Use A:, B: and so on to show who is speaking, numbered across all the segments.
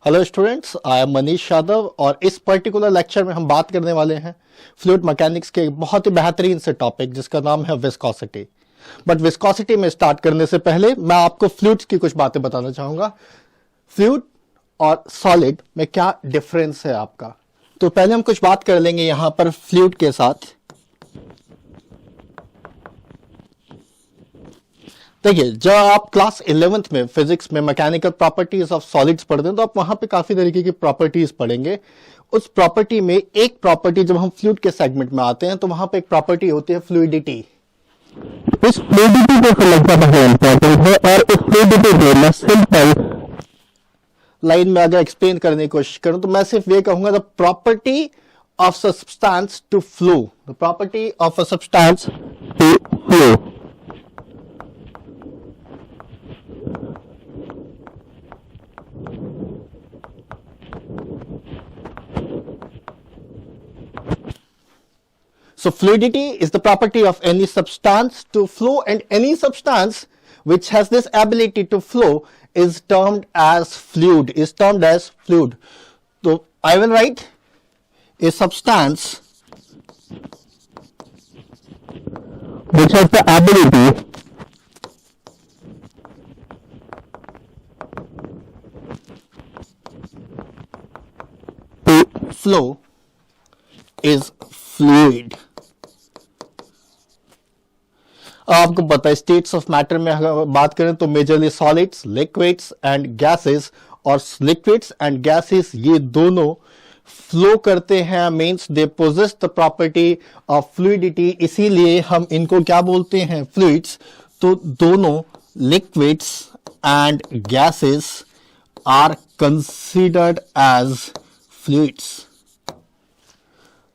A: Hello students, I am Manish Yadav और इस particular lecture में हम बात करने वाले हैं फ्लूइड मैकेनिक्स के एक बहुत ही बेहतरीन से टॉपिक जिसका नाम है विस्कोसिटी। बट विस्कोसिटी में स्टार्ट करने से पहले मैं आपको फ्लूइड्स की कुछ बातें बताना चाहूंगा। फ्लूइड और सॉलिड में क्या डिफरेंस है आपका। तो पहले हम कुछ बात कर लेंगे यहां पर फ्लूइड के साथ। देखिए, जब आप क्लास 11th में फिजिक्स में मैकेनिकल प्रॉपर्टीज ऑफ सॉलिड्स पढ़ते हैं तो आप वहां पे काफी तरीके की प्रॉपर्टीज पढ़ेंगे। उस प्रॉपर्टी में एक प्रॉपर्टी, जब हम फ्लूइड के सेगमेंट में आते हैं तो वहां पे एक प्रॉपर्टी होती है फ्लूइडिटी। इस फ्लूइडिटी को समझना बहुत इंपॉर्टेंट है और इस फ्लूइडिटी को मैं सिंपल लाइन में अगर एक्सप्लेन करने की कोशिश करूं तो मैं सिर्फ ये कहूंगा, the property of substance to flow, the property of a substance to flow. So fluidity is the property of any substance to flow, and any substance which has this ability to flow is termed as fluid. So I will write a substance which has the ability to flow is fluid. आपको पता है states of matter में अगर बात करें तो majorly solids, liquids and gases, और liquids and gases ये दोनों फ्लो करते हैं, means they possess the property of fluidity, इसीलिए हम इनको क्या बोलते हैं, फ्लूइड्स। तो दोनों liquids and gases are considered as fluids.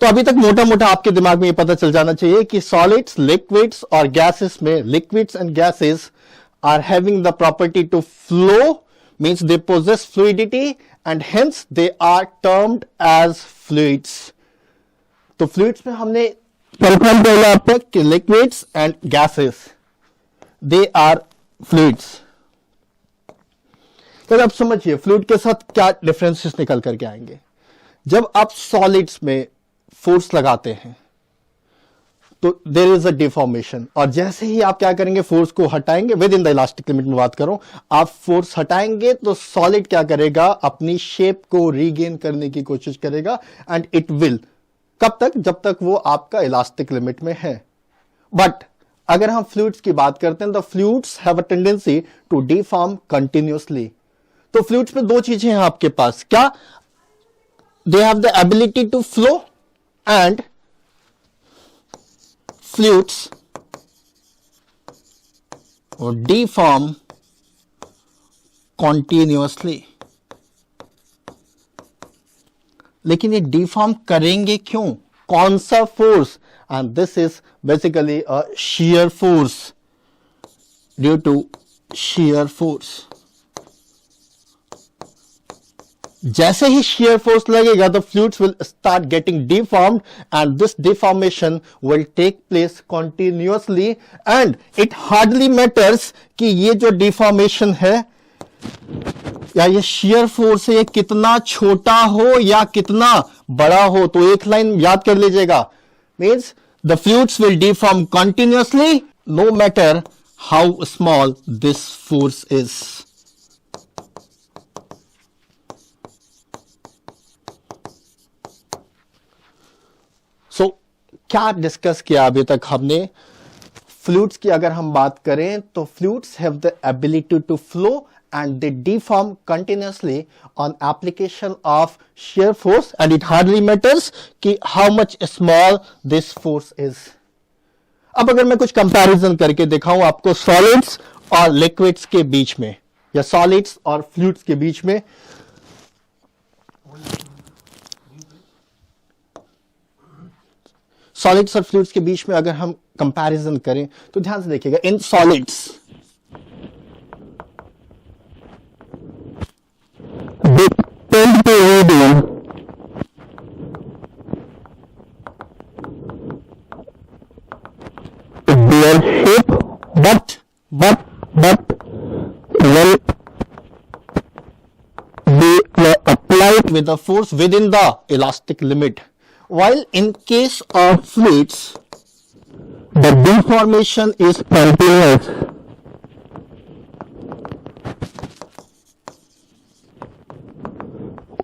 A: तो अभी तक मोटा मोटा आपके दिमाग में ये पता चल जाना चाहिए कि सॉलिड्स, लिक्विड्स और गैसेस में, liquids and gases are having the property to flow, means they possess fluidity and hence they are termed as fluids. तो फ्लूइड्स में हमने कंफर्म किया अब तक कि liquids and gases they are fluids. तो अब समझिए फ्लूइड के साथ क्या डिफरेंसेस निकल करके आएंगे। जब आप सॉलिड्स में फोर्स लगाते हैं तो देयर इज अ डिफॉर्मेशन, और जैसे ही आप क्या करेंगे, फोर्स को हटाएंगे, with in the elastic limit में बात करूं, आप फोर्स हटाएंगे तो सॉलिड क्या करेगा, अपनी शेप को रीगेन करने की कोशिश करेगा, एंड इट विल, कब तक, जब तक वो आपका इलास्टिक लिमिट में है। बट अगर हम फ्लूइड्स की बात करते हैं तो fluids have a tendency to deform continuously. तो फ्लूइड्स में दो चीजें हैं आपके पास, क्या, they have the ability to flow and fluids or deform continuously। लेकिन ये डिफॉर्म करेंगे क्यों, कौन सा force, and this is basically a shear force, due to shear force। जैसे ही shear force लगेगा तो fluids will start getting deformed, and this deformation will take place continuously, and it hardly matters कि ये जो deformation है या ये shear force है, ये कितना छोटा हो या कितना बड़ा हो। तो एक लाइन याद कर लीजिएगा, means the fluids will deform continuously no matter how small this force is। सो क्या डिस्कस किया अभी तक हमने फ्लूइड्स की। अगर हम बात करें तो fluids have the ability to flow and they deform continuously on application of shear force, and it hardly matters कि how much small this force is. अब अगर मैं कुछ कंपैरिजन करके दिखाऊं आपको सॉलिड्स और लिक्विड्स के बीच में या सॉलिड्स और फ्लूइड्स के बीच में, सॉलिड्स और फ्लूइड्स के बीच में अगर हम कंपैरिजन करें तो ध्यान से देखिएगा, in solids they tend to retain their shape, but when they with the force within the elastic limit. While in case of fluids, the deformation is continuous.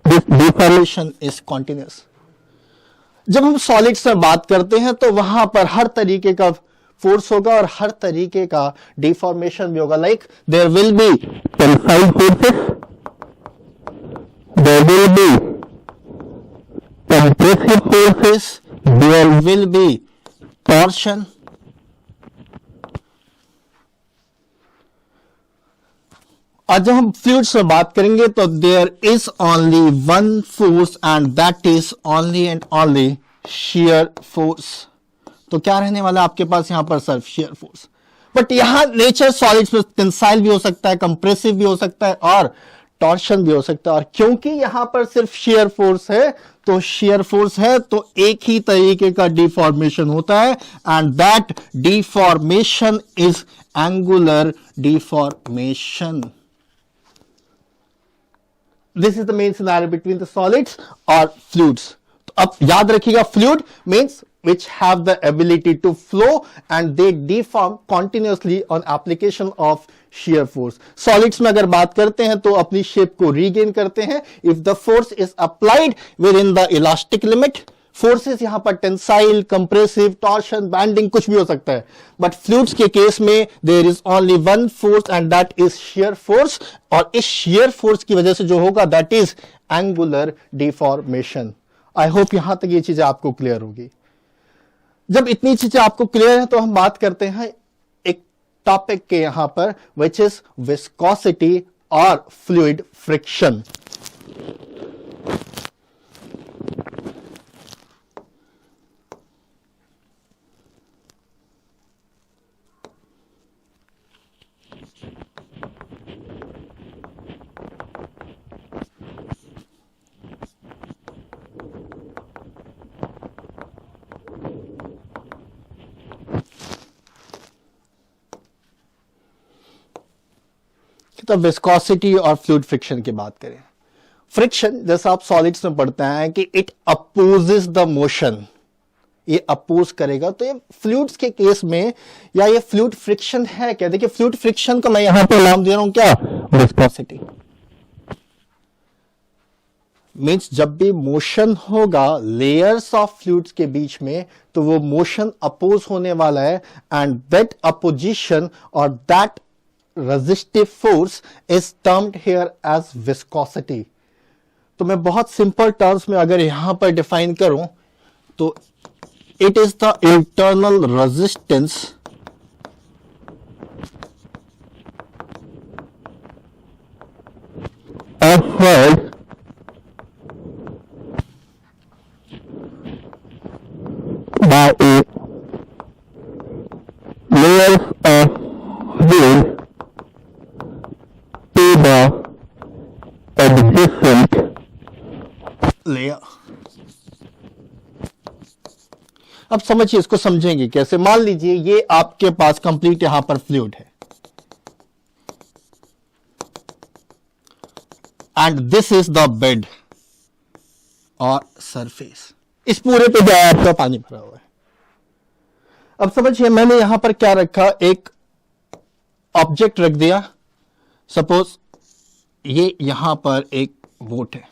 A: This deformation is continuous. जब हम solids में बात करते हैं तो वहां पर हर तरीके का फोर्स होगा और हर तरीके का डिफॉर्मेशन भी होगा. Like there will be tensile forces, there will be compressive forces, there will be torsion. आज जब हम फ्लूइड्स में बात करेंगे तो there is only one force and that is only and only shear force. तो क्या रहने वाला है आपके पास यहां पर सिर्फ शियर फोर्स. बट यहां नेचर सॉलिड्स में टेंसाइल भी हो सकता है, कंप्रेसिव भी हो सकता है और टॉर्शन भी हो सकता है. और क्योंकि यहां पर सिर्फ शियर फोर्स है तो शियर फोर्स है तो एक ही तरीके का डिफॉर्मेशन होता है and that deformation is angular deformation. This is the main scenario between the solids or fluids. तो अब याद रखिएगा fluid means which have the ability to flow and they deform continuously on application of shear force. Solids में अगर बात करते हैं तो अपनी शेप को रीगेन करते हैं if the force is applied within the elastic limit. Forces यहां पर टेंसाइल, कंप्रेसिव, टॉर्शन, बैंडिंग कुछ भी हो सकता है. बट फ्लूइड्स के केस में there is only one force and that is shear force. और इस शियर फोर्स की वजह से जो होगा that is angular deformation. I hope यहां तक ये चीजें आपको क्लियर होगी. जब इतनी चीजें आपको क्लियर है तो हम बात करते हैं एक टॉपिक के यहां पर विच इज विस्कोसिटी और फ्लूइड फ्रिक्शन. तो विस्कोसिटी और फ्लूइड फ्रिक्शन की बात करें. फ्रिक्शन जैसा आप सॉलिड्स में पढ़ते हैं कि इट अपोजेस द मोशन, ये अपोज करेगा. तो ये फ्लूइड्स के केस में या ये फ्लूइड फ्रिक्शन है क्या? देखिए फ्लूइड फ्रिक्शन का मैं यहां पे नाम दे रहा हूं क्या, विस्कोसिटी. मींस जब भी मोशन होगा लेयर्स ऑफ फ्लूइड्स के बीच में तो वो मोशन अपोज होने वाला है एंड दैट अपोजिशन और that resistive force is termed here as viscosity. तो मैं बहुत सिंपल टर्म्स में अगर यहां पर डिफाइन करूं तो it is the internal resistance offered by a layers of fluid to the adjacent layer. अब समझिए, इसको समझेंगे कैसे. मान लीजिए ये आपके पास कंप्लीट यहां पर फ्लूइड है and this is the bed और सरफेस. इस पूरे पे जो है आपका पानी भरा हुआ है. अब समझिए मैंने यहां पर क्या रखा, एक ऑब्जेक्ट रख दिया. सपोज ये यहां पर एक बोट है.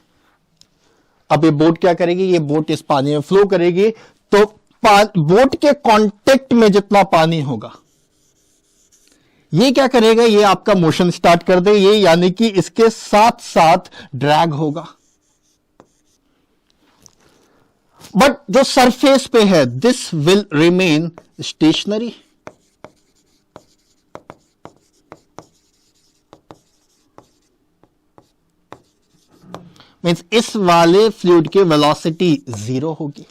A: अब ये बोट क्या करेगी, ये बोट इस पानी में फ्लो करेगी. तो बोट के कांटेक्ट में जितना पानी होगा ये क्या करेगा, ये आपका मोशन स्टार्ट कर दे, ये यानी कि इसके साथ साथ ड्रैग होगा. बट जो सरफेस पे है this will remain stationery. Means इस वाले फ्लूइड की वेलोसिटी 0 होगी.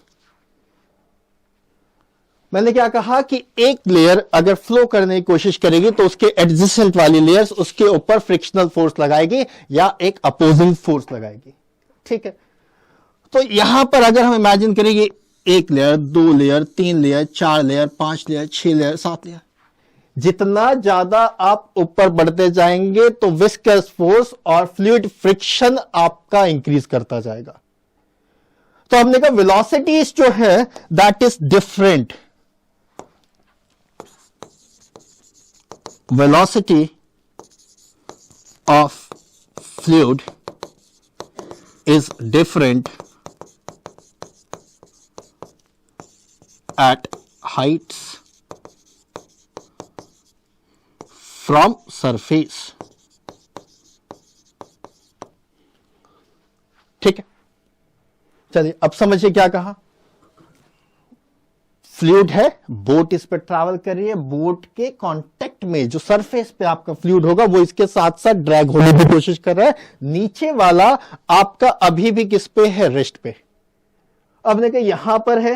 A: मैंने क्या कहा कि एक लेयर अगर फ्लो करने की कोशिश करेगी तो उसके एडजेसेंट वाली लेयर्स उसके ऊपर फ्रिक्शनल फोर्स लगाएगी या एक अपोजिंग फोर्स लगाएगी. ठीक है. तो यहां पर अगर हम इमेजिन करेंगे 1 layer, 2 layer, 3 layer, 4 layer, 5 layer, 6 layer, 7 layer, जितना ज्यादा आप ऊपर बढ़ते जाएंगे तो विस्कस फोर्स और फ्लूइड फ्रिक्शन आपका इंक्रीज करता जाएगा। तो हमने कहा वेलोसिटीज जो है that is different. Velocity of fluid is different at heights from surface। ठीक है, चलिए अब समझिए क्या कहा। फ्लूइड है, बोट इस पर ट्रैवल कर रही है, बोट के कांटेक्ट में जो सरफेस पे आपका फ्लूइड होगा वो इसके साथ साथ ड्रैग होने की कोशिश कर रहा है। नीचे वाला आपका अभी भी किस पे है, रेस्ट पे। अब देखिए यहां पर है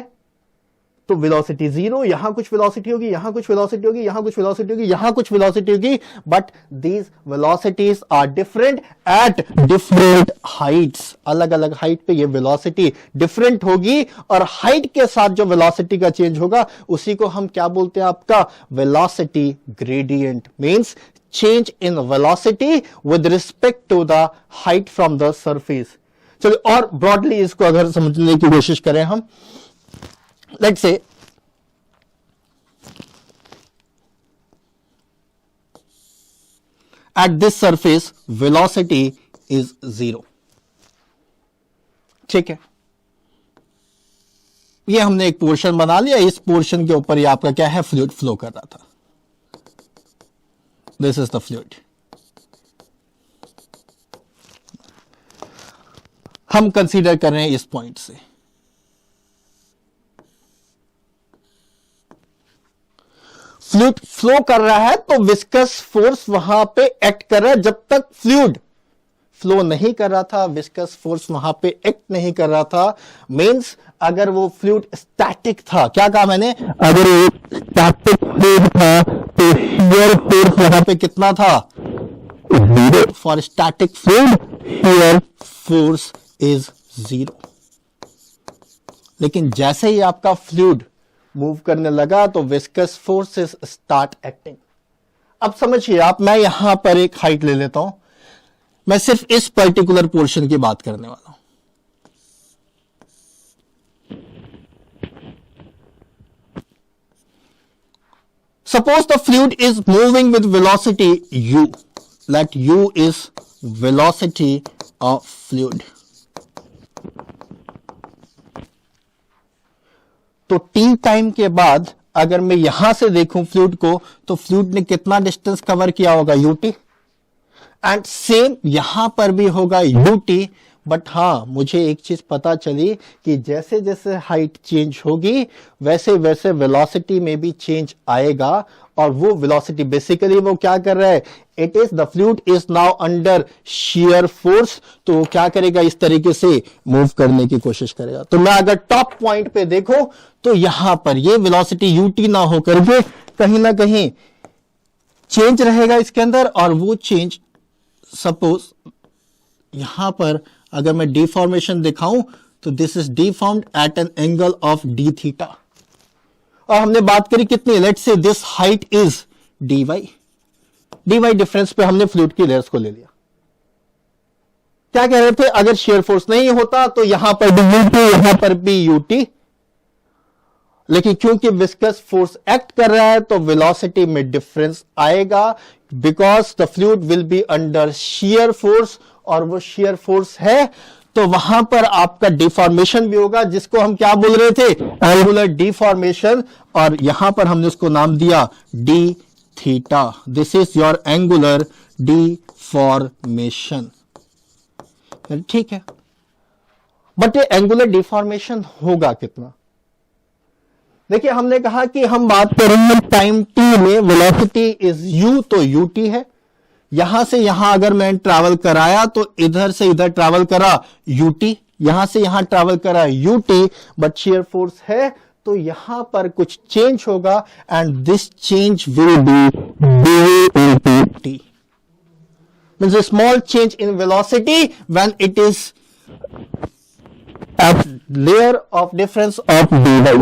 A: तो वेलोसिटी जीरो, यहां कुछ वेलोसिटी होगी, यहां कुछ वेलोसिटी होगी, यहां कुछ वेलोसिटी होगी, यहां कुछ वेलोसिटी होगी, but these velocities are different at different heights. अलग अलग हाइट पे ये वेलोसिटी डिफरेंट होगी और हाइट के साथ जो वेलोसिटी का चेंज होगा उसी को हम क्या बोलते हैं, आपका velocity gradient. Means change in velocity with respect to the height from the surface. चलो और ब्रॉडली इसको अगर समझने की कोशिश करें हम, let's say at this surface velocity is 0। ठीक है, ये हमने एक पोर्शन बना लिया, इस पोर्शन के ऊपर ये आपका क्या है, फ्लूइड फ्लो कर रहा था। This is the fluid. हम कंसीडर कर रहे हैं इस पॉइंट से, फ्लूइड फ्लो कर रहा है तो विस्कस फोर्स वहां पे एक्ट कर रहा है। जब तक फ्लूइड फ्लो नहीं कर रहा था, विस्कस फोर्स वहां पे एक्ट नहीं कर रहा था। मींस अगर वो फ्लूइड स्टैटिक था, क्या कहा मैंने, अगर वो स्टैटिक फ्लूइड था तो शियर फोर्स वहां पे कितना था, zero. For static fluid shear force is zero. लेकिन जैसे ही आपका फ्लूइड मूव करने लगा तो विस्कस फोर्सेस स्टार्ट एक्टिंग। अब समझिए आप, मैं यहां पर एक हाइट ले लेता हूं, मैं सिर्फ इस पर्टिकुलर पोर्शन की बात करने वाला हूं। Suppose the fluid is moving with velocity u, let u is velocity of fluid. तो टी टाइम के बाद अगर मैं यहां से देखूं फ्लूइड को, तो फ्लूइड ने कितना डिस्टेंस कवर किया होगा, यूटी। एंड सेम यहां पर भी होगा यूटी। बट हां, मुझे एक चीज पता चली कि जैसे जैसे हाइट चेंज होगी वैसे वैसे वेलोसिटी में भी चेंज आएगा। और वो वेलोसिटी बेसिकली वो क्या कर रहा है, it is the fluid is now under shear force. तो वो क्या करेगा, इस तरीके से मूव करने की कोशिश करेगा। तो मैं अगर टॉप पॉइंट पे देखो तो यहां पर ये वेलोसिटी यूटी ना होकर के कहीं ना कहीं चेंज रहेगा इसके अंदर। और वो चेंज सपोज यहां पर अगर मैं डिफॉर्मेशन दिखाऊं तो this is deformed at an angle of d theta. और हमने बात करी कितनी, let's say this height is dy। dy difference पे हमने फ्लूइड की लेयर्स को ले लिया। क्या कह रहे थे, अगर शेयर फोर्स नहीं होता तो यहां पर भी यूटी, यहां पर भी यूटी। लेकिन क्योंकि विस्कस फोर्स एक्ट कर रहा है तो वेलोसिटी में डिफरेंस आएगा, because the fluid will be under shear force. और वो शियर फोर्स है तो वहां पर आपका डिफॉर्मेशन भी होगा, जिसको हम क्या बोल रहे थे, एंगुलर डिफॉर्मेशन। और यहां पर हमने उसको नाम दिया D theta. This is your angular deformation. ठीक है, बट ये एंगुलर डिफॉर्मेशन होगा कितना। देखिए हमने कहा कि हम बात करेंगे टाइम टी में, वेलोसिटी इज u, तो ut है। यहां से यहां अगर मैं ट्रैवल कराया तो इधर से इधर ट्रैवल करा ut, यहां से यहां ट्रैवल करा ut, बट शियर फोर्स है तो यहां पर कुछ चेंज होगा and this change will be d into t। Means a small change in velocity when it is a layer of difference of dy।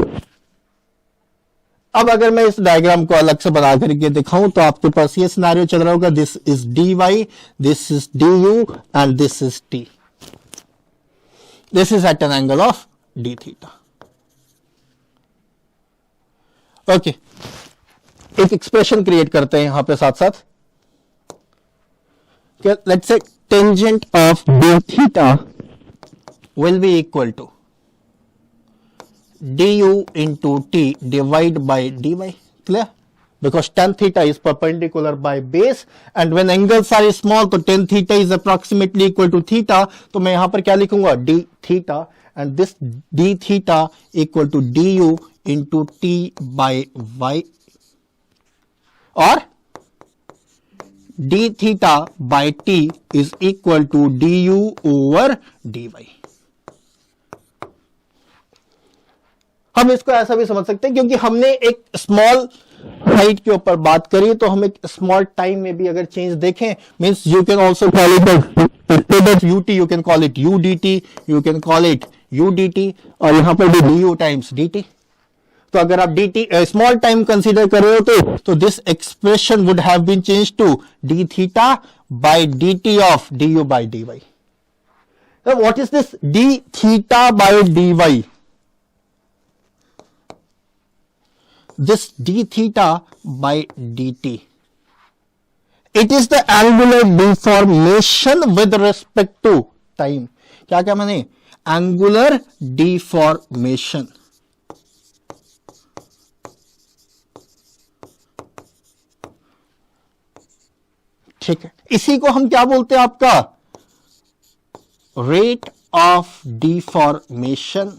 A: अब अगर मैं इस डायग्राम को अलग से बना करके दिखाऊं तो आपके पास ये सिनेरियो चल रहा होगा, this is d y, this is d u and this is t, this is at an angle of d theta. Okay, एक एक्सप्रेशन क्रिएट करते हैं यहां पे साथ साथ, let's say tangent of d theta will be equal to du into t divided by dy. Clear? Because tan theta is perpendicular by base and when angles are small तो tan theta is approximately equal to theta, तो मैं यहां पर क्या लिखूंगा, d theta, and this d theta equal to du into t by y, और d theta by t is equal to du over dy. हम इसको ऐसा भी समझ सकते हैं क्योंकि हमने एक स्मॉल हाइट के ऊपर बात करी, तो हम एक स्मॉल टाइम में भी अगर चेंज देखें, means you can also call it instead of ut you can call it u dt, you can call it u dt, और यहां पर भी डी यू टाइम्स डीटी। तो अगर आप डी स्मॉल टाइम कंसीडर कर रहे हो तो this expression would have been change to D theta by d t of d u by d y. What is this d theta by d y? This d theta by dt, it is the angular deformation with respect to time. क्या क्या माने? Angular deformation. ठीक है, इसी को हम क्या बोलते हैं आपका rate of deformation.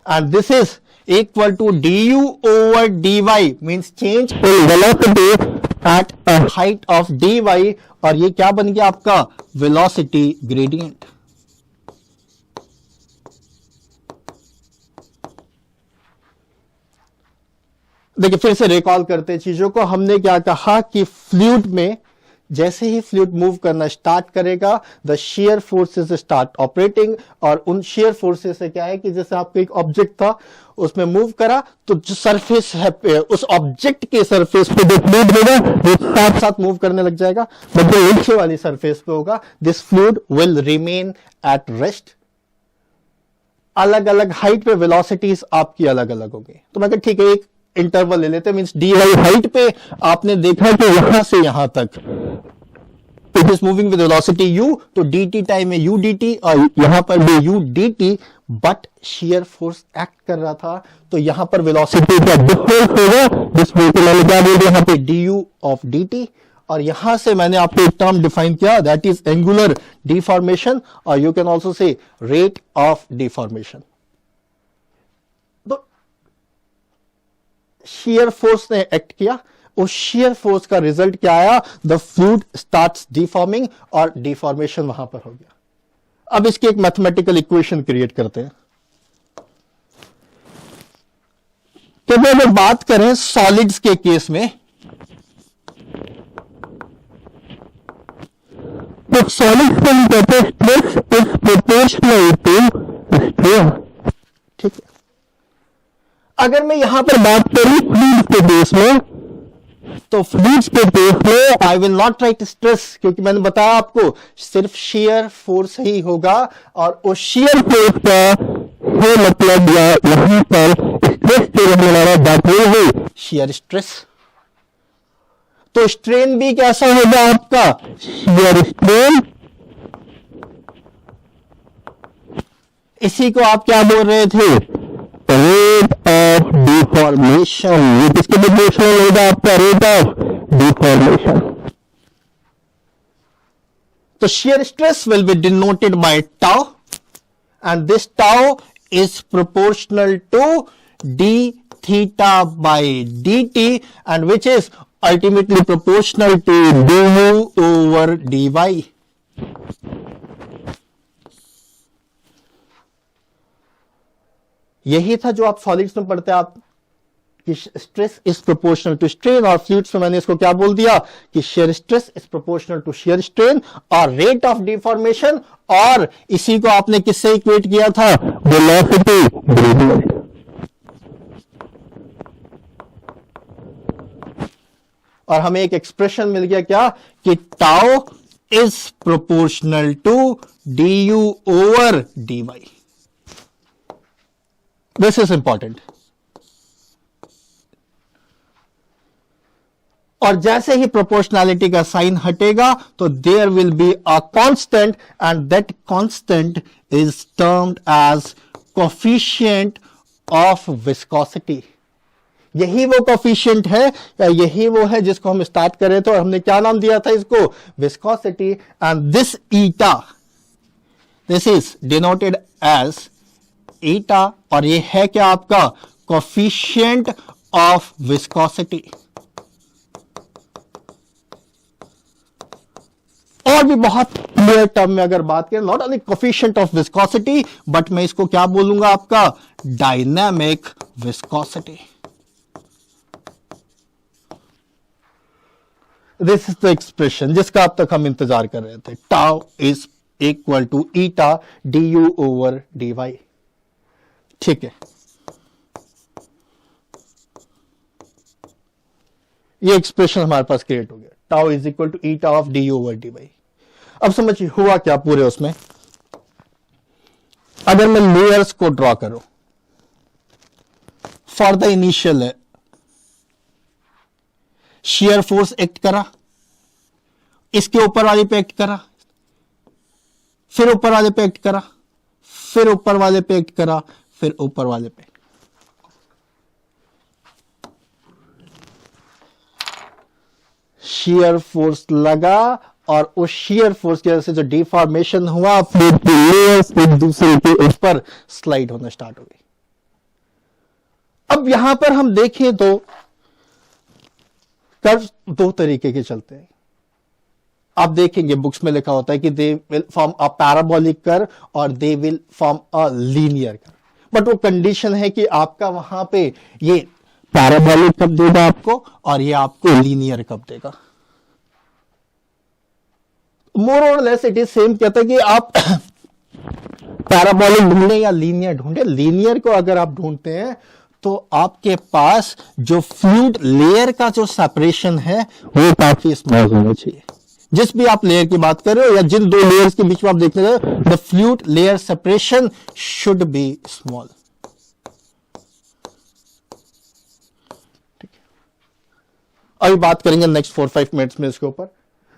A: And this is equal to du over dy, means change in velocity at a height of dy, और ये क्या बन गया आपका velocity gradient. देखिए फिर से रिकॉल करते हैं चीजों को। हमने क्या कहा कि फ्लूइड में जैसे ही फ्लूइड मूव करना स्टार्ट करेगा, the share forces start operating, और उन शेयर फोर्सेस से क्या है कि जैसे आपको एक ऑब्जेक्ट था उसमें मूव करा तो जो सरफेस है उस ऑब्जेक्ट के सरफेस पे जो फ्लूइड होगा वो साथ साथ मूव करने लग जाएगा, बट जो नीचे वाली सरफेस पे होगा this fluid will remain at rest. अलग अलग हाइट पे वेलोसिटीज आपकी अलग अलग होंगी। तो मैं ठीक है एक इंटरवल ले लेते हैं, मींस डी वाई हाइट पे आपने देखा कि यहां से यहां तक it is moving with velocity u, तो dt टाइम में u dt, और यहां पर भी u dt, but shear force act कर रहा था तो यहां पर वेलोसिटी का डिफरेंस होगा, जिसमें मैंने क्या बोल दिया यहां पे du ऑफ dt, और यहां से मैंने आपको एक टर्म डिफाइन किया दैट इज एंगुलर डिफॉर्मेशन, और you can also say rate of deformation. Shear force ने एक्ट किया, उस शेयर फोर्स का रिजल्ट क्या आया, द फ्लूइड स्टार्ट्स डिफॉर्मिंग, और डिफॉर्मेशन वहां पर हो गया। अब इसकी एक मैथमेटिकल इक्वेशन क्रिएट करते हैं। तो अगर बात करें सॉलिड्स के केस में, तो सॉलिड्स को हम कहते हैं stress is proportional to strain. ठीक है, अगर मैं यहां पर बात करूं फ्लूइड्स के केस में, तो फ्लूइड्स के केस में I will not right stress, क्योंकि मैंने बताया आपको सिर्फ शेयर फोर्स ही होगा, और उस शेयर फोर्स का ये मतलब यहां पर स्ट्रेस जो रहने वाला that will B shear stress. तो स्ट्रेन भी कैसा होगा आपका, शेयर स्ट्रेन। इसी को आप क्या बोल रहे थे, रेट ऑफ डिफॉर्मेशन। ये किसके प्रोपोर्शनल होगा आपका, रेट ऑफ डिफॉर्मेशन। तो shear stress will be denoted by tau, and this tau is proportional to d theta by dt, and which is ultimately proportional to du over dy. यही था जो आप solids में पढ़ते हैं, आप कि stress is proportional to strain, और फ्लूइड्स में मैंने इसको क्या बोल दिया कि shear stress is proportional to shear strain और रेट ऑफ डिफॉर्मेशन, और इसी को आपने किससे इक्वेट किया था, वेलोसिटी। और हमें एक एक्सप्रेशन मिल गया क्या कि tau is proportional to du over dy। This is important. और जैसे ही प्रोपोर्शनैलिटी का साइन हटेगा तो there will be a constant, and that constant is termed as coefficient of viscosity. यही वो कोफिशिएंट है, या यही वो है जिसको हम स्टार्ट कर रहे थे, और हमने क्या नाम दिया था इसको, viscosity. And this eta, this is denoted as eta, और ये है क्या आपका कोफिशिएंट ऑफ विस्कोसिटी। और भी बहुत क्लियर टर्म में अगर बात करें, not only coefficient of viscosity, but मैं इसको क्या बोलूंगा, आपका dynamic viscosity. This is the expression जिसका अब तक हम इंतजार कर रहे थे, tau is equal to eta du over dy। ठीक है, ये एक्सप्रेशन हमारे पास क्रिएट हो गया, tau is equal to eta of du over dy। अब समझिए हुआ क्या पूरे उसमें। अगर मैं लेयर्स को ड्रॉ करूं for the initial, shear force act करा, इसके ऊपर वाले पे एक्ट करा, फिर ऊपर वाले पे एक्ट करा, फिर ऊपर वाले पे एक्ट करा, फिर ऊपर वाले पे। शेयर फोर्स लगा, और उस शेयर फोर्स की वजह से जो डिफॉर्मेशन हुआ, लेयर्स एक दूसरे के ऊपर स्लाइड होना स्टार्ट हो गई। अब यहां पर हम देखें तो कर्व दो तरीके के चलते हैं। आप देखेंगे बुक्स में लिखा होता है कि they will form a parabolic curve और they will form a linear curve, but वो कंडीशन है कि आपका वहां पे ये पैराबोलिक कब देगा आपको, और ये आपको लीनियर कब देगा। मोर और लेस इट इज सेम। कहता है कि आप पैराबोलिक ढूंढे या लीनियर ढूंढे। लीनियर को अगर आप ढूंढते हैं तो आपके पास जो फ्लूइड लेयर का जो सेपरेशन है वो काफी स्मॉल होना चाहिए। जिस भी आप लेयर की बात कर रहे हो या जिन दो लेयर्स के बीच में आप देख रहे हो, the fluid layer separation should be small. ठीक है, अभी बात करेंगे नेक्स्ट 4-5 मिनट्स में इसके ऊपर।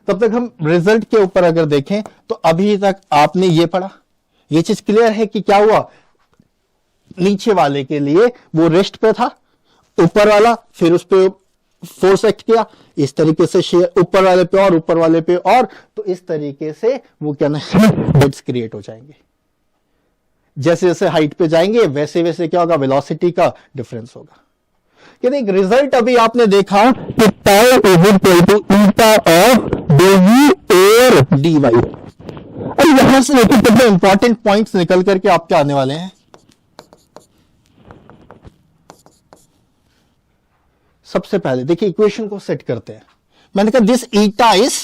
A: तब तक हम रिजल्ट के ऊपर अगर देखें तो अभी तक आपने ये पढ़ा, ये चीज क्लियर है कि क्या हुआ। नीचे वाले के लिए वो रेस्ट पे था, ऊपर वाला फिर उस पे फोर्स एक्ट किया, इस तरीके से शेयर ऊपर वाले पे और ऊपर वाले पे, और तो इस तरीके से वो क्या हेड्स क्रिएट हो जाएंगे। जैसे जैसे हाइट पे जाएंगे वैसे वैसे क्या होगा, वेलोसिटी का डिफरेंस होगा। कहते एक रिजल्ट अभी आपने देखा कि tau is equal to eta of du और dy। अब यहां से देखिए कितने इंपॉर्टेंट पॉइंट्स निकल करके आपके आने वाले हैं। सबसे पहले देखिए इक्वेशन को सेट करते हैं। मैंने कहा this eta is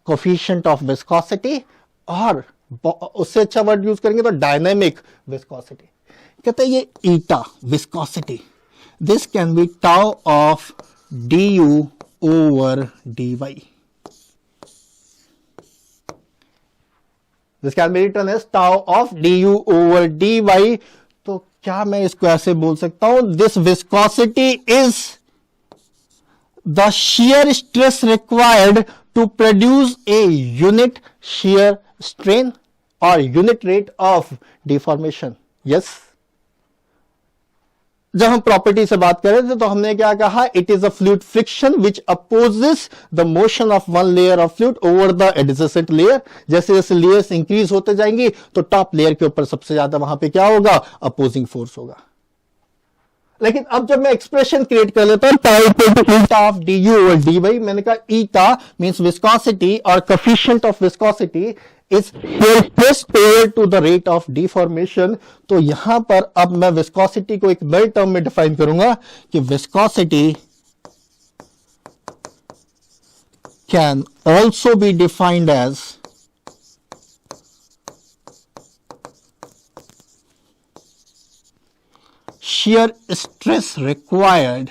A: coefficient of viscosity, और उससे अच्छा वर्ड यूज करेंगे तो डायनामिक विस्कोसिटी। कहते हैं ये eta viscosity, this can be tau of du over dy। This can be written as tau of du over dy। तो क्या मैं इसको ऐसे बोल सकता हूं, this viscosity is the shear stress required to produce a unit shear strain or unit rate of deformation। yes, जब हम प्रॉपर्टी से बात कर रहे थे तो हमने क्या कहा, it is a fluid friction which opposes the motion of one layer of fluid over the adjacent layer. जैसे जैसे लेयर्स इंक्रीज होते जाएंगी तो टॉप लेयर के ऊपर सबसे ज्यादा वहां पे क्या होगा, अपोजिंग फोर्स होगा। लेकिन अब जब मैं एक्सप्रेशन क्रिएट कर लेता हूं ईटा ऑफ du ओवर dy, मैंने कहा ईटा मींस विस्कोसिटी और coefficient of viscosity is shear stress over to the rate of deformation। तो यहां पर अब मैं विस्कोसिटी को एक नए टर्म में डिफाइन करूंगा कि viscosity can also be defined as shear stress required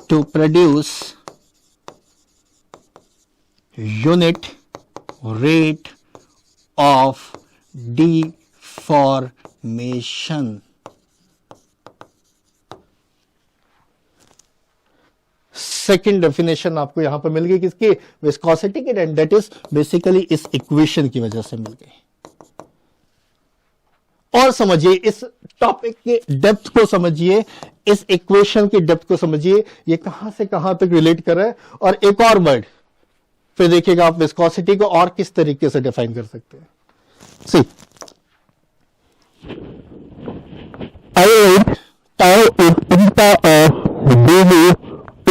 A: to produce unit rate of deformation। Second definition आपको यहां पर मिल गई किसकी, विस्कोसिटी की, एंड दैट इज बेसिकली इस इक्वेशन की वजह से मिल गई। और समझिए इस टॉपिक के डेप्थ को समझिए, इस इक्वेशन की डेप्थ को समझिए, ये कहां से कहां तक रिलेट कर रहा है। और एक और वर्ड फिर देखिएगा आप विस्कोसिटी को और किस तरीके से डिफाइन कर सकते हैं। See I tau is eta of d v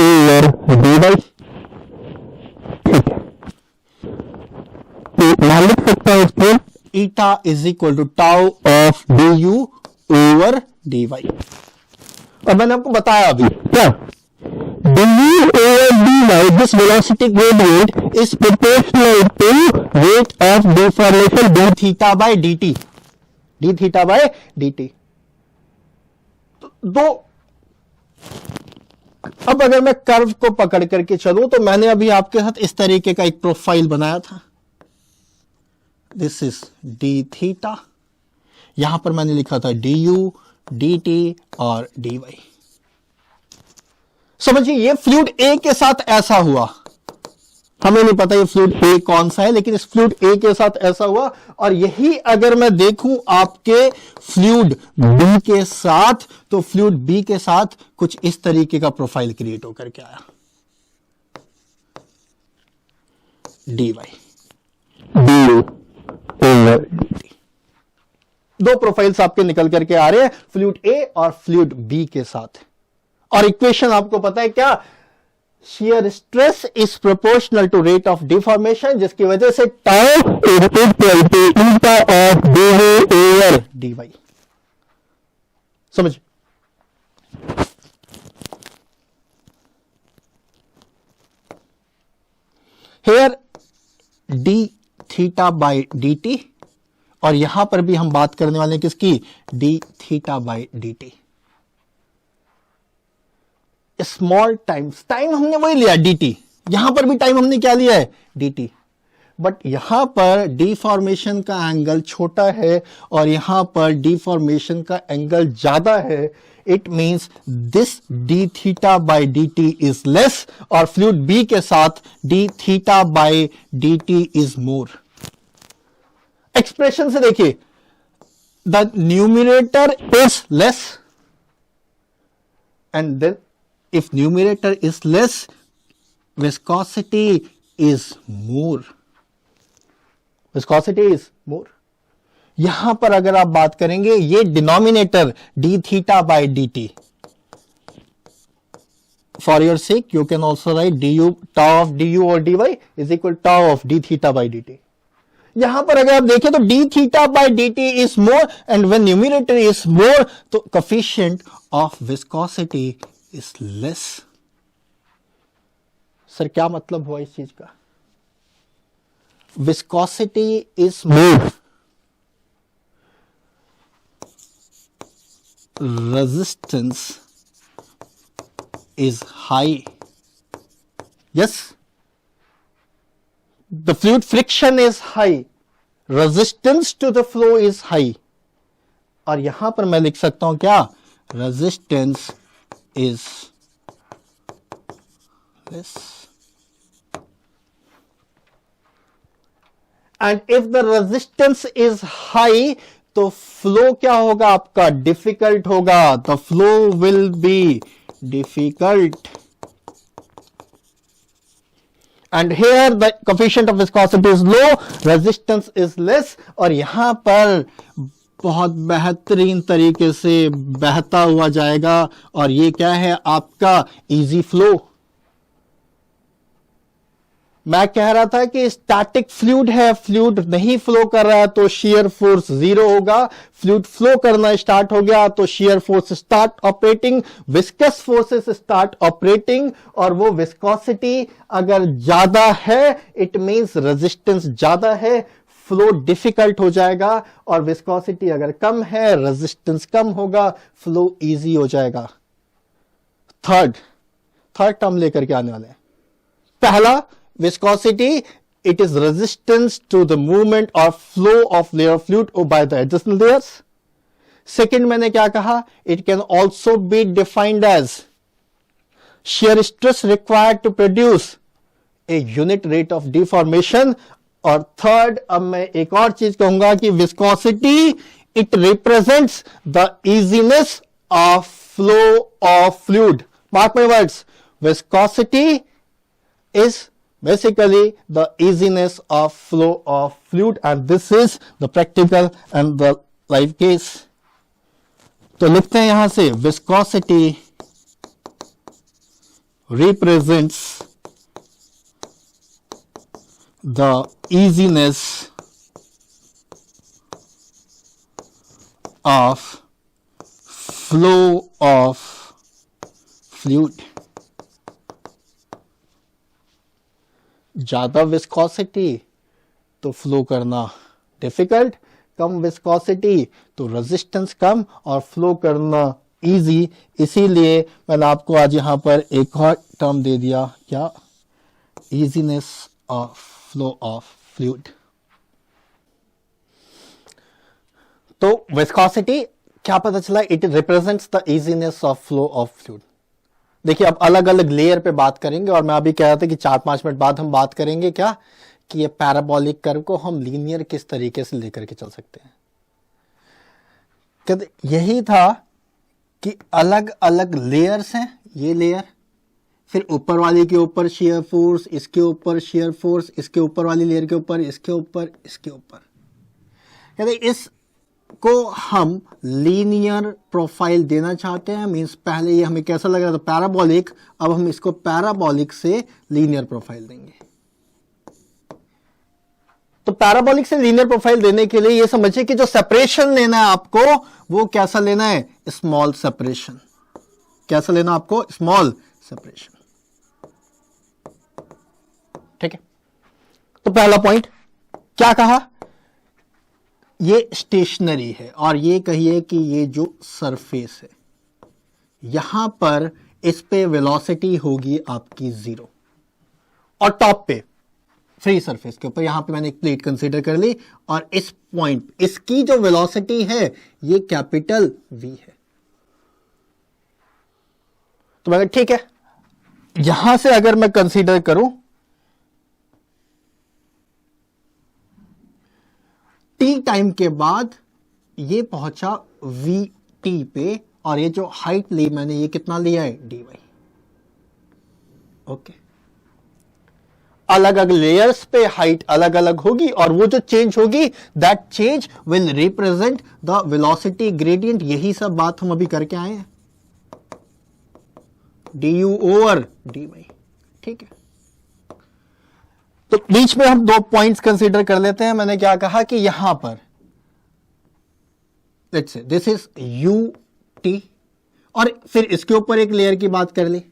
A: over dy। ठीक है, तो मैं लिख सकता हूं इसको eta is equal to tau of d u over d y. और मैंने आपको बताया अभी क्या, d u over d y, this velocity gradient is proportional to rate of deformation d theta by d t, d theta by d t. दो, अब अगर मैं कर्व को पकड़ करके चलूं तो मैंने अभी आपके साथ इस तरीके का एक प्रोफाइल बनाया था, दिस इज डी थीटा, यहां पर मैंने लिखा था डी यू डी टी और डी वाई। समझिए ये फ्लूइड ए के साथ ऐसा हुआ, हमें नहीं पता ये फ्लूइड ए कौन सा है, लेकिन इस फ्लूइड ए के साथ ऐसा हुआ। और यही अगर मैं देखूं आपके फ्लूइड बी के साथ, तो फ्लूइड बी के साथ कुछ इस तरीके का प्रोफाइल क्रिएट होकर के आया, d y d over d t. दो प्रोफाइल्स आपके निकल करके आ रहे हैं, फ्लूइड ए और फ्लूइड बी के साथ। और इक्वेशन आपको पता है क्या, shear stress is proportional to rate of deformation, जिसकी वजह से tau is equal to eta of dv over dy। समझ, here d theta by dt, और यहां पर भी हम बात करने वाले हैं किसकी, d theta by dt। Small times, time हमने वही लिया dt, यहां पर भी टाइम हमने क्या लिया है, dt, बट यहां पर डिफॉर्मेशन का एंगल छोटा है और यहां पर डिफॉर्मेशन का एंगल ज्यादा है। It means this d theta by d t is less, और फ्लूइड बी के साथ d theta by d t is more. Expression से देखिए, the numerator is less, and then if numerator is less, viscosity is more, viscosity is more। यहां पर अगर आप बात करेंगे, ये denominator d theta by dt, for your sake you can also write du tau of du or dy is equal to tau of d theta by dt। यहां पर अगर आप देखें तो d theta by dt is more, and when numerator is more, तो coefficient of viscosity is less। Sir क्या मतलब हुआ इस चीज का, viscosity is more, resistance is high, yes, the fluid friction is high, resistance to the flow is high. और यहां पर मैं लिख सकता हूं क्या, resistance is less, and if the resistance is high, तो फ्लो क्या होगा आपका, डिफिकल्ट होगा, the flow will be difficult, and here the coefficient of viscosity is low, resistance is less, और यहां पर बहुत बेहतरीन तरीके से बहता हुआ जाएगा, और ये क्या है आपका इजी फ्लो। मैं कह रहा था कि स्टैटिक फ्लूइड है, फ्लूइड नहीं फ्लो कर रहा है तो शियर फोर्स 0 होगा। फ्लूइड फ्लो करना स्टार्ट हो गया तो shear force start operating, viscous forces start operating, और वो विस्कोसिटी अगर ज्यादा है इट मींस रेजिस्टेंस ज्यादा है, फ्लो डिफिकल्ट हो जाएगा, और विस्कोसिटी अगर कम है रेजिस्टेंस कम होगा, फ्लो इजी हो जाएगा। थर्ड टर्म लेकर के आने वाले हैं। पहला viscosity, it is resistance to the movement or flow of layer fluid or by the adjacent layers. Second मैंने क्या कहा, it can also be defined as shear stress required to produce a unit rate of deformation. और third अब मैं एक और चीज कहूंगा कि viscosity it represents the easiness of flow of fluid. Mark my words, viscosity is basically the easiness of flow of fluid, and this is the practical and the live case. तो लिखते हैं यहां से viscosity represents the easiness of flow of fluid. ज्यादा viscosity तो flow करना difficult, कम viscosity तो resistance कम और फ्लो करना इजी। इसीलिए मैंने आपको आज यहां पर एक और टर्म दे दिया, क्या, easiness of flow of fluid. तो विस्कोसिटी क्या पता चला, it represents the easiness of flow of fluid. देखिए अब अलग अलग लेयर पे बात करेंगे, और मैं अभी कह रहा था कि 4-5 मिनट बाद हम बात करेंगे क्या, कि ये पैराबोलिक कर्व को हम लीनियर किस तरीके से लेकर के चल सकते हैं। कहते यही था कि अलग अलग लेयर्स हैं, ये लेयर, फिर ऊपर वाली के ऊपर शियर फोर्स, इसके ऊपर शियर फोर्स, इसके ऊपर वाली लेयर के ऊपर, इसके ऊपर, इसके ऊपर। कहते इस को हम लीनियर प्रोफाइल देना चाहते हैं, मींस पहले ये हमें कैसा लग रहा था पैराबोलिक, अब हम इसको पैराबोलिक से लीनियर प्रोफाइल देंगे। तो पैराबोलिक से लीनियर प्रोफाइल देने के लिए ये समझिए कि जो सेपरेशन लेना है आपको वो कैसा लेना है, स्मॉल सेपरेशन। कैसा लेना आपको, स्मॉल सेपरेशन। ठीक है, तो पहला पॉइंट क्या कहा, ये स्टेशनरी है, और ये कहिए कि ये जो सरफेस है यहां पर इस पे वेलोसिटी होगी आपकी 0, और टॉप पे फ्री सरफेस के ऊपर यहां पे मैंने एक प्लेट कंसीडर कर ली, और इस पॉइंट इसकी जो वेलोसिटी है ये कैपिटल V है। तो मैं ठीक है, यहां से अगर मैं कंसीडर करूं टी टाइम के बाद ये पहुंचा VT पे, और ये जो हाइट ली मैंने ये कितना लिया है, dy। ओके, अलग अलग लेयर्स पे हाइट अलग अलग होगी, और वो जो चेंज होगी that change will represent the velocity gradient. यही सब बात हम अभी करके आए हैं, du ओवर dy। ठीक है, तो बीच में हम 2 पॉइंट्स कंसीडर कर लेते हैं। मैंने क्या कहा कि यहां पर let's say this is ut, और फिर इसके ऊपर एक लेयर की बात कर ली,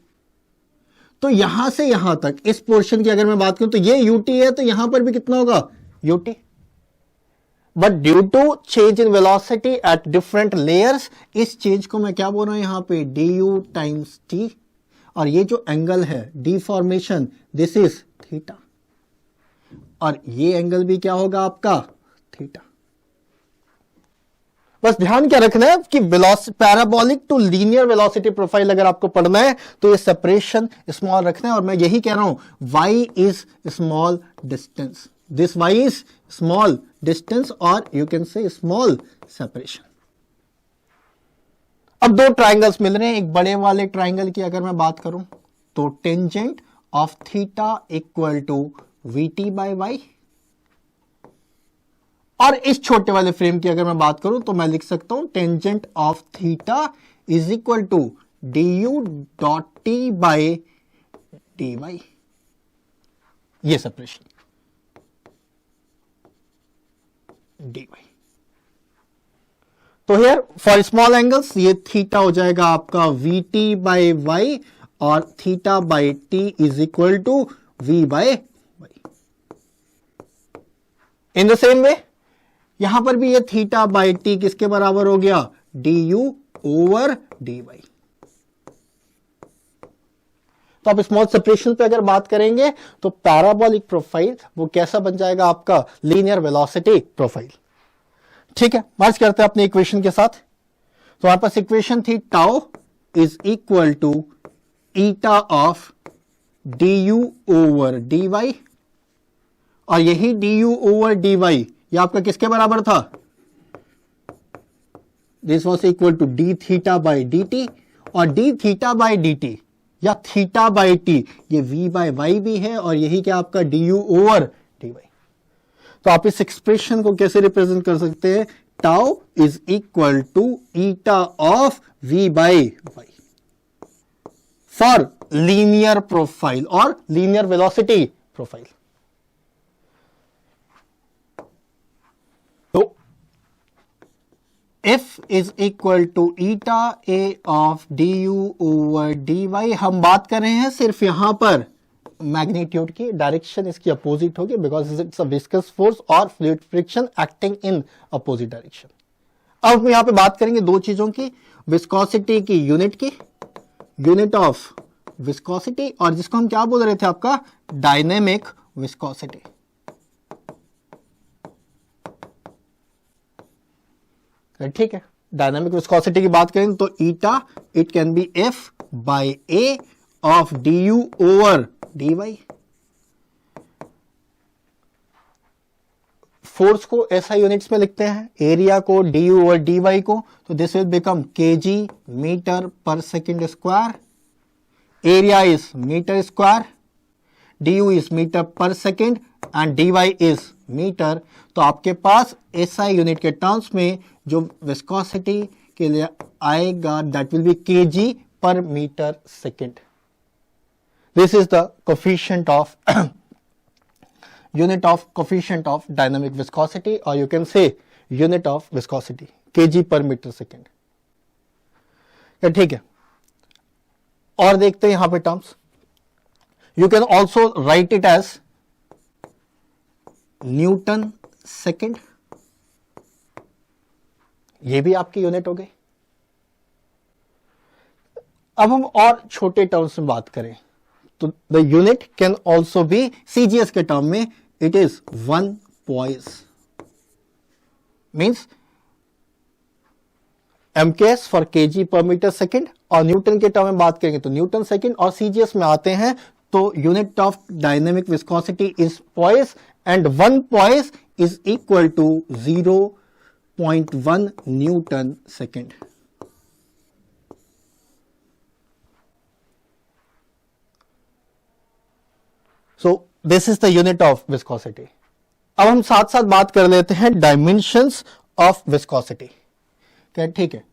A: तो यहां से यहां तक इस पोर्शन की अगर मैं बात करूं तो ये ut है, तो यहां पर भी कितना होगा, ut। But due to change in velocity at different layers, इस चेंज को मैं क्या बोल रहा हूं यहां पे, du टाइम्स t, और ये जो एंगल है डिफॉर्मेशन दिस इज थीटा, और ये एंगल भी क्या होगा आपका, थीटा। बस ध्यान क्या रखना है कि parabolic to linear velocity profile अगर आपको पढ़ना है तो ये सेपरेशन स्मॉल रखना है, और मैं यही कह रहा हूं y is small distance, this y is small distance, और you can say small separation. अब 2 ट्राइंगल्स मिल रहे हैं, एक बड़े वाले ट्राइंगल की अगर मैं बात करूं तो tangent of theta equal to VT by y, और इस छोटे वाले फ्रेम की अगर मैं बात करूं तो मैं लिख सकता हूं tangent of theta is equal to du dot t by dy। ये सेपरेशन dy। तो हियर फॉर स्मॉल एंगल्स ये थीटा हो जाएगा आपका vt बाय y और theta by t is equal to v by y। In the same way यहां पर भी ये थीटा बाय t किसके बराबर हो गया, du ओवर dy। तो आप स्मॉल सेपरेशन पे अगर बात करेंगे तो पैराबोलिक प्रोफाइल वो कैसा बन जाएगा आपका, लीनियर वेलोसिटी प्रोफाइल। ठीक है, मर्ज करते हैं अपने इक्वेशन के साथ। तो हमारे पास इक्वेशन थी tau is equal to eta of du over dy, और यही du ओवर dy ये आपका किसके बराबर था, this was equal to D theta by D T, और D theta by D T या थीटा बाई टी ये v बाय वाई भी है, और यही क्या आपका du ओवर dy। तो आप इस एक्सप्रेशन को कैसे रिप्रेजेंट कर सकते हैं, tau is equal to eta of v by y for linear profile और लीनियर वेलोसिटी प्रोफाइल। तो f is equal to eta a of du over dy। हम बात कर रहे हैं सिर्फ यहां पर मैग्नीट्यूड की, डायरेक्शन इसकी अपोजिट होगी because it's a viscous force और fluid friction acting in opposite direction. अब हम यहां पे बात करेंगे दो चीजों की, विस्कोसिटी की यूनिट की, यूनिट ऑफ विस्कोसिटी, और जिसको हम क्या बोल रहे थे आपका डायनेमिक विस्कोसिटी। ठीक है, डायनामिक विस्कोसिटी की बात करें तो eta it can be F by A of du over dy। Force को ऐसा यूनिट्स में लिखते हैं, एरिया को du ओवर dy को, तो this will become kg metre per second square, area is metre square, du is metre per second and dy is metre. तो आपके पास SI यूनिट के टर्म्स में जो विस्कोसिटी के लिए आएगा that will be kg per metre second. This is the coefficient of unit of coefficient of dynamic viscosity, or you can say unit of viscosity kg per meter second। ठीक है, और देखते हैं यहां पे terms. You can also write it as newton second, ये भी आपकी यूनिट हो गई। अब हम और छोटे टर्म्स में बात करें तो the unit can also B CGS के टर्म में it is 1 poise, means MKS for kg per metre second, और न्यूटन के टर्म में बात करेंगे तो न्यूटन सेकेंड, और CGS में आते हैं तो unit of dynamic viscosity is poise and 1 poise is equal to 0.1 newton second. So this is the unit of viscosity। अब हम साथ साथ बात कर लेते हैं dimensions of viscosity। क्या ठीक है,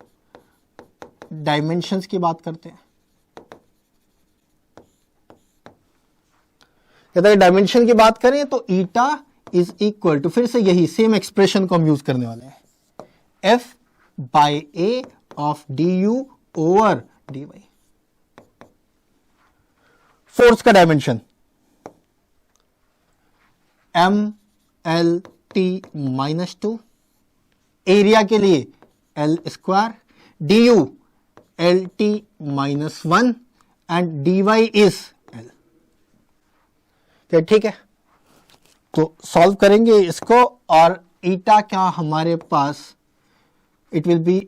A: डायमेंशंस की बात करते हैं। कहते हैं डायमेंशन की बात करें तो ईटा इज इक्वल टू, फिर से यही सेम एक्सप्रेशन को हम यूज करने वाले हैं, F by A of du over dy। Force का डायमेंशन MLT -2, एरिया के लिए L square, du LT -1 and dy is L। ठीक है, तो सॉल्व करेंगे इसको, और ईटा क्या हमारे पास, इट विल बी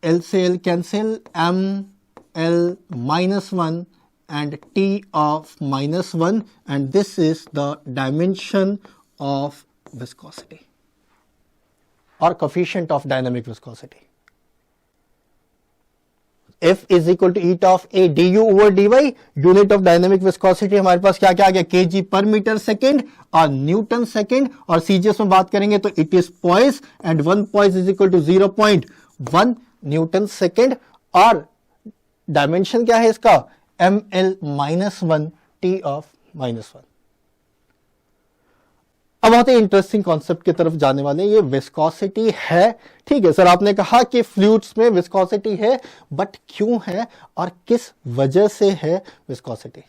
A: L से L cancel, ML -1 and t of -1, and this is the dimension of viscosity or coefficient of dynamic viscosity। F is equal to eta of A du over dy, unit of dynamic viscosity हमारे पास क्या क्या आ गया, kg per metre second और Newton second, और CGS में बात करेंगे तो it is poise and 1 poise is equal to 0.1 newton second, और डायमेंशन क्या है इसका, ML -1 t of -1। अब बहुत ही इंटरेस्टिंग कॉन्सेप्ट की तरफ जाने वाले हैं। ये विस्कोसिटी है, ठीक है सर, आपने कहा कि फ्लूइड्स में विस्कोसिटी है, बट क्यों है और किस वजह से है विस्कोसिटी?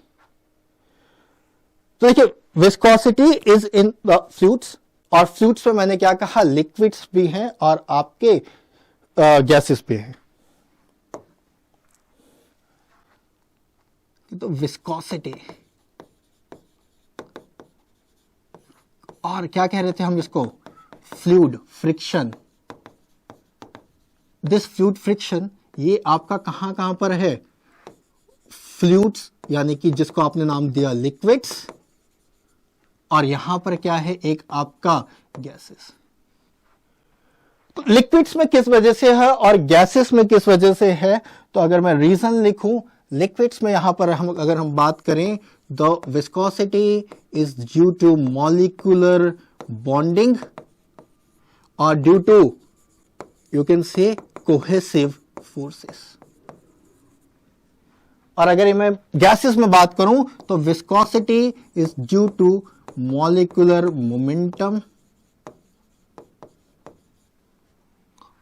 A: तो देखिए, viscosity is in the fluids, और फ्लूइड्स में मैंने क्या कहा, लिक्विड्स भी हैं और आपके गैसेस भी हैं। तो विस्कोसिटी, और क्या कह रहे थे हम इसको, fluid friction. This fluid friction, ये आपका कहां कहां पर है, फ्लूइड्स यानी कि जिसको आपने नाम दिया लिक्विड्स, और यहां पर क्या है, एक आपका गैसेस। तो लिक्विड्स में किस वजह से है और गैसेस में किस वजह से है? तो अगर मैं रीजन लिखूं, लिक्विड्स में यहां पर अगर हम बात करें, the viscosity is due to molecular bonding और due to, you can say, cohesive forces. और अगर मैं गैसेस में बात करूं तो viscosity is due to molecular momentum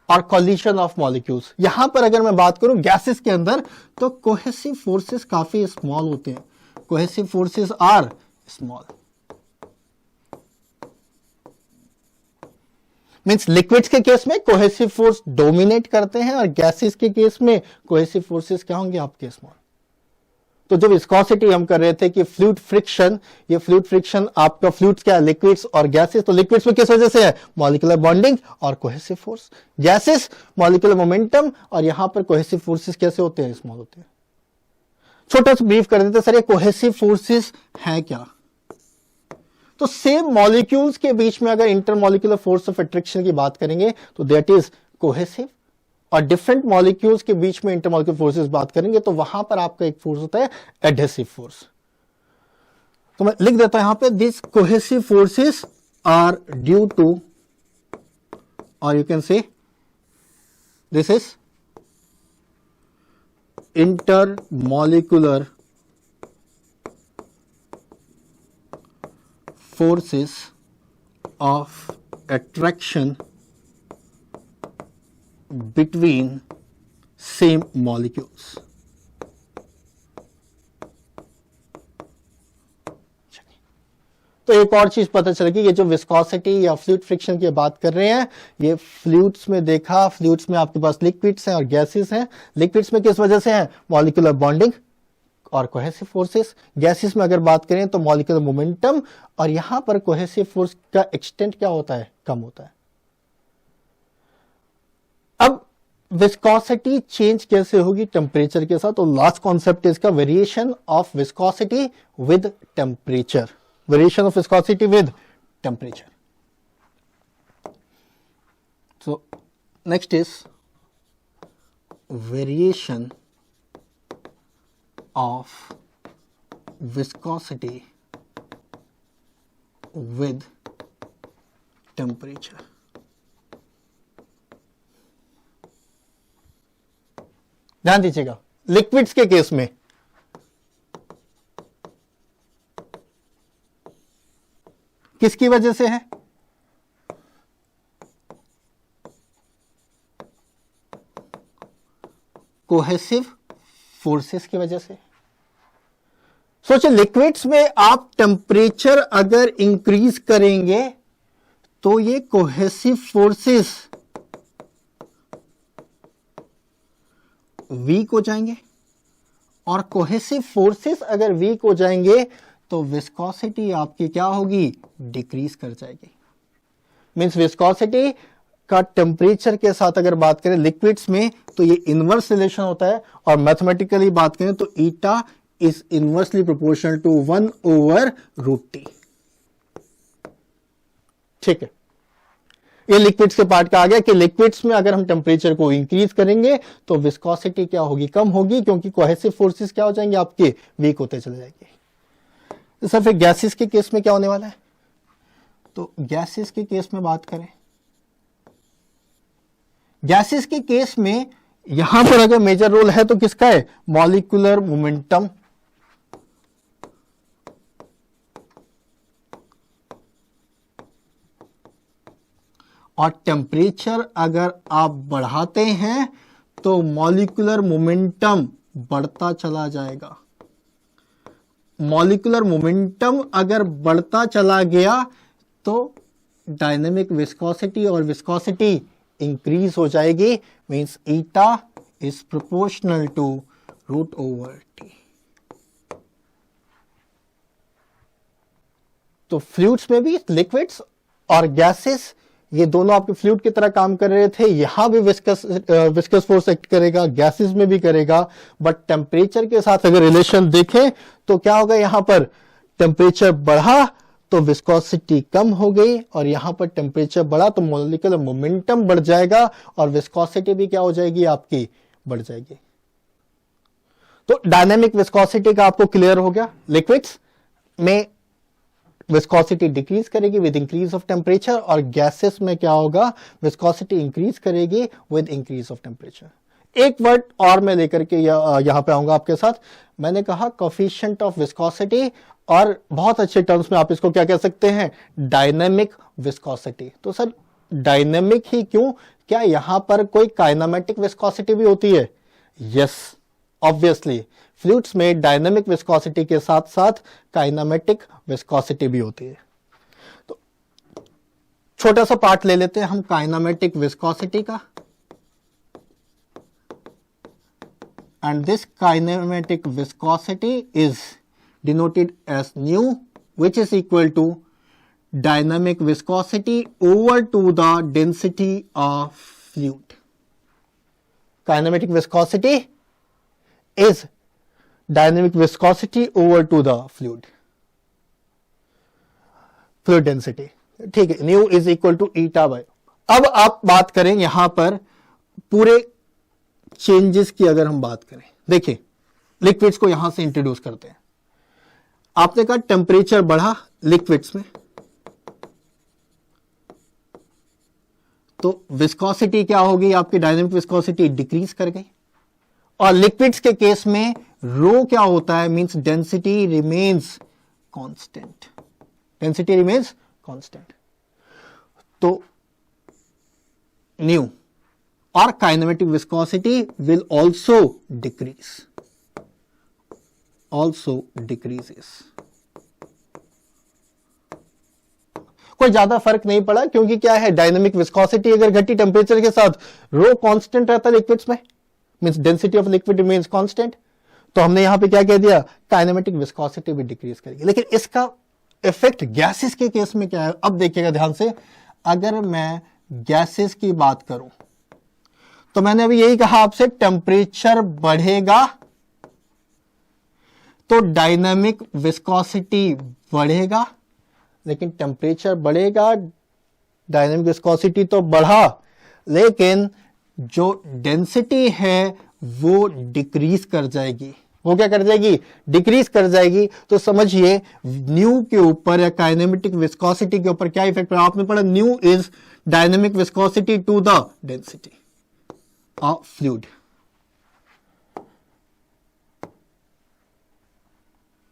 A: और कॉलिशन ऑफ मॉलिक्यूल्स। यहां पर अगर मैं बात करूं गैसेस के अंदर, तो कोहेसिव फोर्सेस काफी स्मॉल होते हैं, cohesive forces are small. Means liquids के केस में कोहेसिव फोर्स डोमिनेट करते हैं और गैसेस के केस में कोहेसिव फोर्सेस क्या होंगे आपके, स्मॉल। तो जो विस्कोसिटी हम कर रहे थे कि फ्लूइड फ्रिक्शन, ये फ्लूइड फ्रिक्शन आपका फ्लूइड्स क्या है, लिक्विड्स और गैसेस। तो लिक्विड्स में किस वजह से है, मॉलिक्यूलर बॉन्डिंग और cohesive force. Gases molecular momentum, और यहां पर कोहेसिव फोर्सेस कैसे होते हैं, स्मॉल होते हैं। छोटा सा ब्रीफ कर देते, सर ये कोहेसिव फोर्सेस है क्या? तो सेम मॉलिक्यूल्स के बीच में अगर इंटरमॉलिक्यूलर फोर्स ऑफ अट्रैक्शन की बात करेंगे तो दैट इज कोहेसिव, और डिफरेंट मॉलिक्यूल्स के बीच में इंटरमॉलिक्यूलर फोर्सेस बात करेंगे तो वहां पर आपका एक फोर्स होता है एडहेसिव फोर्स। तो मैं लिख देता हूं यहां पे, this cohesive forces are due to, और you can say this is intermolecular forces of attraction between same molecules. तो एक और चीज पता चलेगी, ये जो विस्कोसिटी या फ्लूइड फ्रिक्शन की बात कर रहे हैं, ये फ्लूइड्स में देखा, फ्लूइड्स में आपके पास लिक्विड्स हैं और गैसेस हैं। लिक्विड्स में किस वजह से हैं, मॉलिक्यूलर बॉन्डिंग और कोहेसिव फोर्सेस। गैसेस में अगर बात करें तो मॉलिक्यूलर मोमेंटम, और यहां पर कोहेसिव फोर्स का एक्सटेंट क्या होता है, कम होता है। अब विस्कोसिटी चेंज कैसे होगी टेम्परेचर के साथ? तो लास्ट कॉन्सेप्ट है इसका, variation of viscosity with temperature. Variation of viscosity with temperature. So next is variation of viscosity with temperature. ध्यान दीजिएगा, लिक्विड्स के केस में किसकी वजह से है, कोहेसिव फोर्सेस की वजह से। सोचिए, लिक्विड्स में आप टेम्परेचर अगर इंक्रीज करेंगे तो ये कोहेसिव फोर्सेस वीक हो जाएंगे, और कोहेसिव फोर्सेस अगर वीक हो जाएंगे तो विस्कोसिटी आपकी क्या होगी, डिक्रीज कर जाएगी। मींस विस्कोसिटी का टेम्परेचर के साथ अगर बात करें लिक्विड्स में तो ये इनवर्स रिलेशन होता है, और मैथमेटिकली बात करें तो eta is inversely proportional to 1/√T। ठीक है, ये लिक्विड्स के पार्ट का आ गया कि लिक्विड्स में अगर हम टेम्परेचर को इंक्रीज करेंगे तो विस्कोसिटी क्या होगी, कम होगी, क्योंकि कोहेसिव फोर्सेस क्या हो जाएंगे आपके, वीक होते चले जाएंगे। तो सर फिर गैसेस के केस में क्या होने वाला है? तो गैसेस के केस में बात करें, गैसेस के केस में यहां पर अगर मेजर रोल है तो किसका है, मॉलिक्यूलर मोमेंटम और टेम्परेचर अगर आप बढ़ाते हैं तो मॉलिक्यूलर मोमेंटम बढ़ता चला जाएगा। मॉलिक्यूलर मोमेंटम अगर बढ़ता चला गया तो डायनेमिक विस्कोसिटी और विस्कोसिटी इंक्रीज हो जाएगी, means eta is proportional to √/T। तो फ्लूइड्स में भी लिक्विड्स और गैसेस ये दोनों आपके फ्लूइड की तरह काम कर रहे थे, यहां भी विस्कस फोर्स एक्ट करेगा, गैसेस में भी करेगा, बट टेम्परेचर के साथ अगर रिलेशन देखें तो क्या होगा, यहां पर टेम्परेचर बढ़ा तो विस्कोसिटी कम हो गई, और यहां पर टेम्परेचर बढ़ा तो मॉलिक्यूलर मोमेंटम बढ़ जाएगा और विस्कोसिटी भी क्या हो जाएगी, आपकी बढ़ जाएगी। तो डायनेमिक विस्कोसिटी का आपको क्लियर हो गया। लिक्विड्स में विस्कोसिटी डिक्रीज करेगी विद इंक्रीज ऑफ टेम्परेचर, और गैसेस में क्या होगा, विस्कोसिटी इंक्रीज करेगी विद इंक्रीज ऑफ टेम्परेचर। एक वर्ड और मैं लेकर के यहां पे आऊंगा आपके साथ। मैंने कहा कोफिशिएंट ऑफ विस्कोसिटी, और बहुत अच्छे टर्म्स में आप इसको क्या कह सकते हैं, डायनेमिक विस्कोसिटी। तो सर डायनेमिक ही क्यों, क्या यहां पर कोई काइनेमेटिक विस्कोसिटी भी होती है? यस, ऑब्वियसली फ्लूइड्स में डायनेमिक विस्कोसिटी के साथ साथ काइनेमेटिक विस्कोसिटी भी होती है। तो छोटा सा पार्ट ले लेते हैं हम काइनेमेटिक विस्कोसिटी का, and this kinematic viscosity is denoted as nu, which is equal to dynamic viscosity over to the density of fluid. Kinematic viscosity is dynamic viscosity over to the fluid density, ठीक है, nu is equal to eta by. अब आप बात करें यहां पर पूरे changes की, अगर हम बात करें, देखिए लिक्विड्स को यहां से इंट्रोड्यूस करते हैं। आपने कहा टेम्परेचर बढ़ा लिक्विड्स में, तो विस्कोसिटी क्या होगी, आपकी डायनेमिक विस्कोसिटी डिक्रीज कर गई, और लिक्विड्स के केस में रो क्या होता है, means density remains constant, density remains constant. तो न्यू और kinematic viscosity will also decreases. कोई ज्यादा फर्क नहीं पड़ा, क्योंकि क्या है, डायनेमिक विस्कोसिटी अगर घटी टेम्परेचर के साथ, रो कांस्टेंट रहता है लिक्विड्स में, means density of liquid remains constant. तो हमने यहां पे क्या कह दिया, काइनेमेटिक विस्कोसिटी भी डिक्रीज करेगी। लेकिन इसका इफेक्ट गैसेस के केस में क्या है, अब देखिएगा ध्यान से। अगर मैं गैसेस की बात करूं तो मैंने अभी यही कहा आपसे, टेम्परेचर बढ़ेगा तो डायनेमिक विस्कोसिटी बढ़ेगा, लेकिन टेम्परेचर बढ़ेगा, डायनेमिक विस्कोसिटी तो बढ़ा, लेकिन जो डेंसिटी है वो डिक्रीज कर जाएगी। वो क्या कर जाएगी, डिक्रीज कर जाएगी। तो समझिए न्यू के ऊपर या काइनेमेटिक विस्कोसिटी के ऊपर क्या इफेक्ट पड़ा, आपने पढ़ा nu is dynamic viscosity to the density of fluid.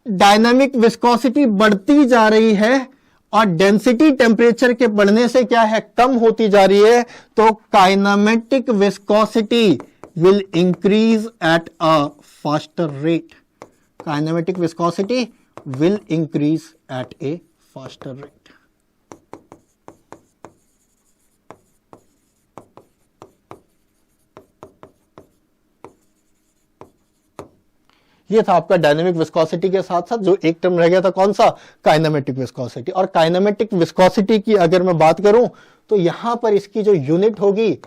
A: Dynamic viscosity बढ़ती जा रही है और डेंसिटी टेम्परेचर के बढ़ने से क्या है, कम होती जा रही है, तो kinematic viscosity will increase at a faster rate. Kinematic viscosity will increase at a faster rate. ये था आपका डायनेमिक विस्कोसिटी के साथ साथ जो एक टर्म रह गया था, कौन सा, काइनेमेटिक विस्कोसिटी। और काइनेमेटिक विस्कोसिटी की अगर मैं बात करूं तो यहां पर इसकी जो यूनिट होगी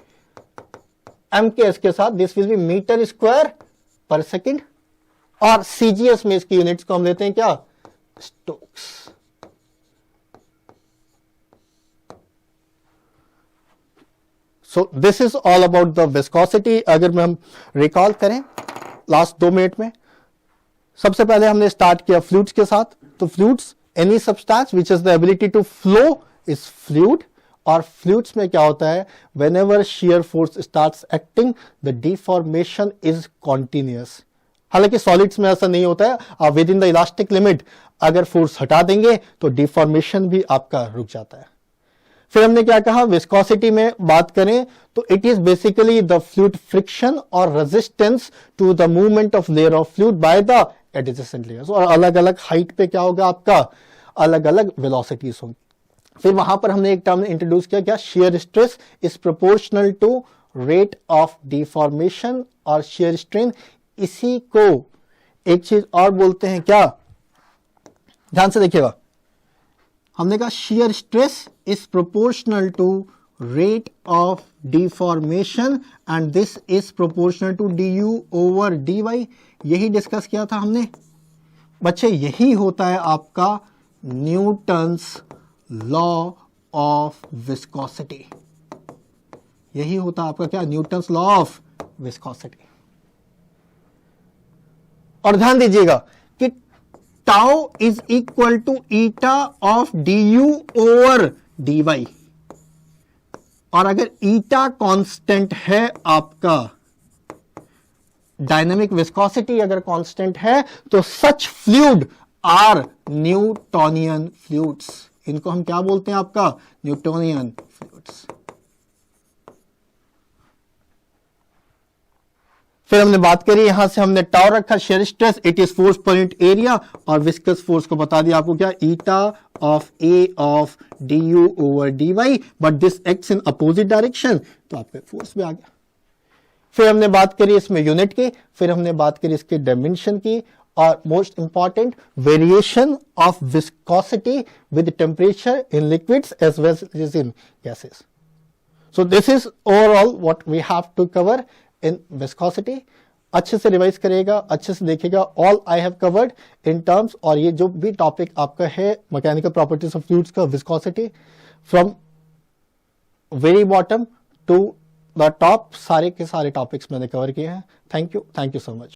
A: MKS के साथ, this will be metre square per second, और CGS में इसकी यूनिट्स को हम लेते हैं क्या, Stokes. So this is all about the viscosity. अगर हम रिकॉल करें लास्ट 2 मिनट में, सबसे पहले हमने स्टार्ट किया फ्लूइड्स के साथ। तो fluids, any substance which is the ability to flow is fluid. और फ्लूइड्स में क्या होता है, whenever shear force starts acting the deformation is continuous. हालांकि सॉलिड्स में ऐसा नहीं होता है, within the elastic limit अगर फोर्स हटा देंगे तो डिफॉर्मेशन भी आपका रुक जाता है। फिर हमने क्या कहा, विस्कोसिटी में बात करें तो it is basically the fluid friction और resistance to the movement of layer of fluid by the adjacent layers. और अलग अलग हाइट पे क्या होगा आपका, अलग अलग वेलोसिटीज होंगी। फिर वहां पर हमने एक टर्म इंट्रोड्यूस किया, क्या, shear stress is proportional to rate of deformation और शेयर स्ट्रेन। इसी को एक चीज और बोलते हैं, क्या, ध्यान से देखिएगा, हमने कहा shear stress is proportional to rate of deformation and this is proportional to du over dy। यही डिस्कस किया था हमने बच्चे, यही होता है आपका न्यूटन्स लॉ ऑफ विस्कोसिटी। यही होता है आपका क्या, न्यूटन्स लॉ ऑफ विस्कोसिटी। और ध्यान दीजिएगा कि tau is equal to eta of du over dy। और अगर ईटा कांस्टेंट है आपका, डायनेमिक विस्कोसिटी अगर कांस्टेंट है, तो सच फ्लूइड आर न्यूटोनियन फ्लूइड्स। इनको हम क्या बोलते हैं आपका, न्यूटोनियन फ्लूइड्स। फिर हमने बात करी, यहां से हमने टाउ रखा, shear stress it is force per unit area, और विस्कस फोर्स को बता दिया आपको क्या, eta of A of du over dy, but this acts in opposite direction, तो आपके फोर्स भी आ गया। फिर हमने बात करी इसमें यूनिट की, फिर हमने बात करी इसके डायमेंशन की, और most important variation of viscosity with temperature in liquids as well as in gases. So this is overall what we have to cover in viscosity. अच्छे से रिवाइज करेगा, अच्छे से देखेगा, all I have covered in terms. और ये जो भी टॉपिक आपका है मैकेनिकल प्रॉपर्टीज ऑफ फ्लूइड्स का, viscosity from very bottom to the top, सारे के सारे टॉपिक्स मैंने कवर किए हैं। Thank you so much.